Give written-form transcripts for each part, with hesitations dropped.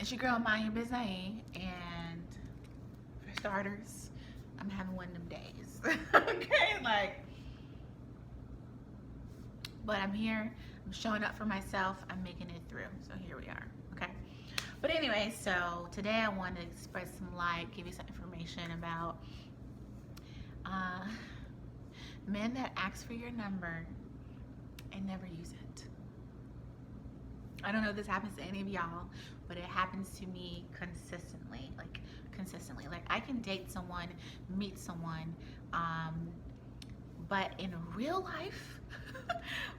It's your girl, Mind Your Business, and for starters, I'm having one of them days. Okay, like, but I'm here. I'm showing up for myself. I'm making it through. So here we are. Okay. But anyway, so today I wanted to express some light, give you some information about men that ask for your number and never use it. I don't know if this happens to any of y'all, but it happens to me consistently. Like I can date someone, meet someone, but in real life,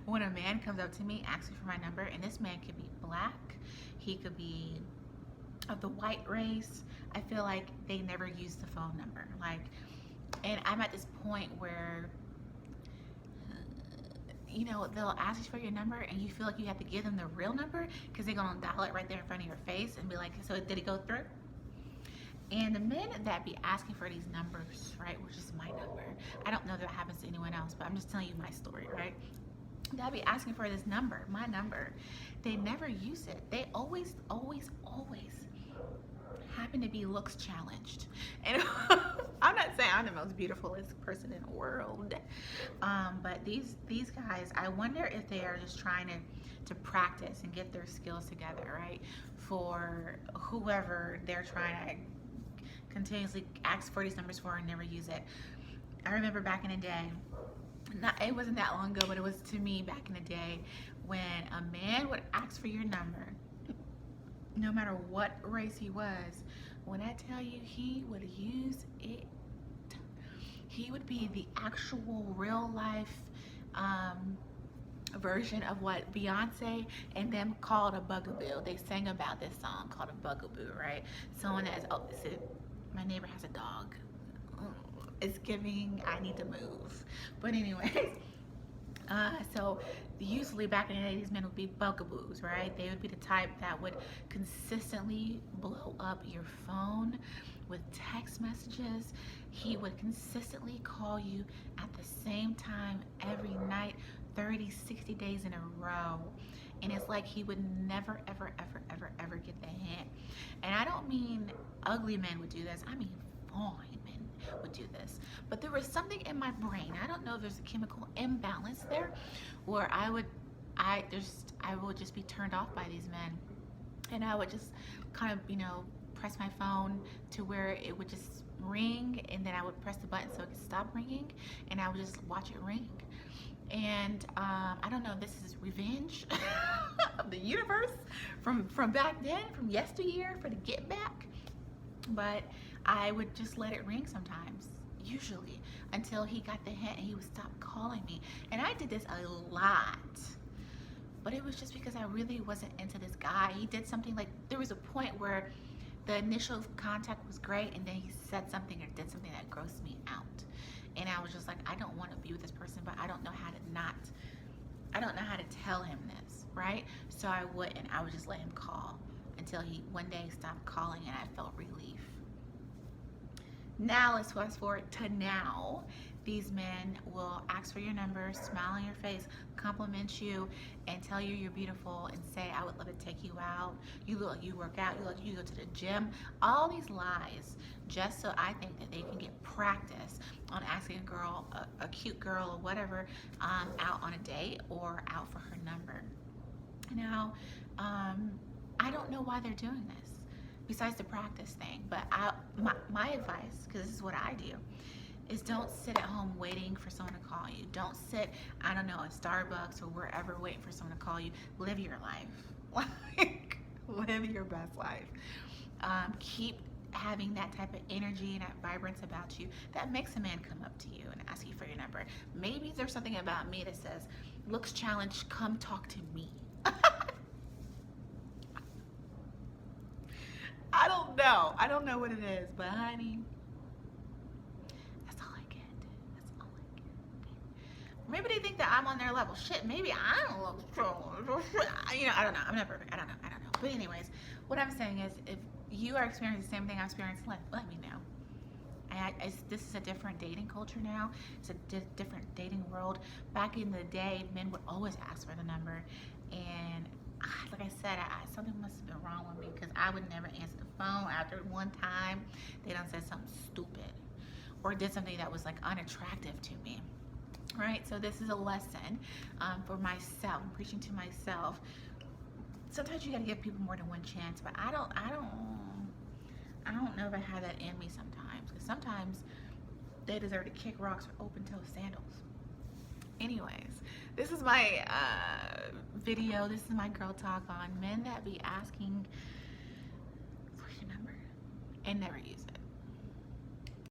when a man comes up to me asking for my number, and this man could be black, he could be of the white race, I feel like they never use the phone number. Like, and I'm at this point where, you know, they'll ask you for your number and you feel like you have to give them the real number because they're gonna dial it right there in front of your face and be like, so did it go through? And the men that be asking for these numbers, right, which is my number, I don't know if that happens to anyone else, but I'm just telling you my story, right? They'll be asking for this number, my number. They never use it. They always happen to be looks challenged. And I'm not saying I'm the most beautifulest person in the world, but these guys, I wonder if they are just trying to practice and get their skills together, right, for whoever they're trying to continuously ask for these numbers for and never use it. I remember back in the day, it wasn't that long ago, but it was to me back in the day, when a man would ask for your number, no matter what race he was, when I tell you he would use it, he would be the actual real life version of what Beyonce and them called a bugaboo. They sang about this song called a bugaboo, right? Someone that is, oh, my neighbor has a dog. It's giving, I need to move. But anyways, so usually back in the day, these men would be bugaboos, right? They would be the type that would consistently blow up your phone with text messages. He would consistently call you at the same time every night, 30, 60 days in a row. And it's like he would never, ever get the hint. And I don't mean ugly men would do this. I mean fine men would do this. But there was something in my brain. I don't know if there's a chemical imbalance there, where I would just be turned off by these men. And I would just kind of, you know, press my phone to where it would just ring, and then I would press the button so it could stop ringing, and I would just watch it ring. And I don't know if this is revenge of the universe from back then, from yesteryear, for the get back, but I would just let it ring sometimes, usually, until he got the hint and he would stop calling me. And I did this a lot, but it was just because I really wasn't into this guy. He did something, like, there was a point where the initial contact was great, and then he said something or did something that grossed me out. And I was just like, I don't want to be with this person, but I don't know how to tell him this, right? So I wouldn't. I would just let him call until he one day stopped calling, and I felt relief. Now let's fast forward to now. These men will ask for your number, smile on your face, compliment you, and tell you you're beautiful, and say, I would love to take you out. You look like you work out. You look like you go to the gym. All these lies, just so I think that they can get practice on asking a girl, a cute girl or whatever, out on a date or out for her number. Now, I don't know why they're doing this, besides the practice thing. But my advice, because this is what I do, is don't sit at home waiting for someone to call you. Don't sit, I don't know, at Starbucks or wherever waiting for someone to call you. Live your life. Like, live your best life. Keep having that type of energy and that vibrance about you that makes a man come up to you and ask you for your number. Maybe there's something about me that says, looks challenged, come talk to me. I don't know. I don't know what it is, but honey, that's all I get. That's all I get. Maybe they think that I'm on their level. Shit, maybe I don't look strong. You know, I don't know. I'm not perfect. I don't know. But anyways, what I'm saying is, if you are experiencing the same thing I experienced, let me know. This is a different dating culture now. It's a different dating world. Back in the day, men would always ask for the number, and like I I said, something must have been wrong with me because I would never answer the phone. After one time, they done said something stupid or did something that was like unattractive to me. Right? So this is a lesson for myself. I'm preaching to myself. Sometimes you got to give people more than one chance, but I don't know if I have that in me sometimes, because sometimes they deserve to kick rocks with open-toe sandals. Anyways, this is my video. This is my girl talk on men that be asking for your number and never use it.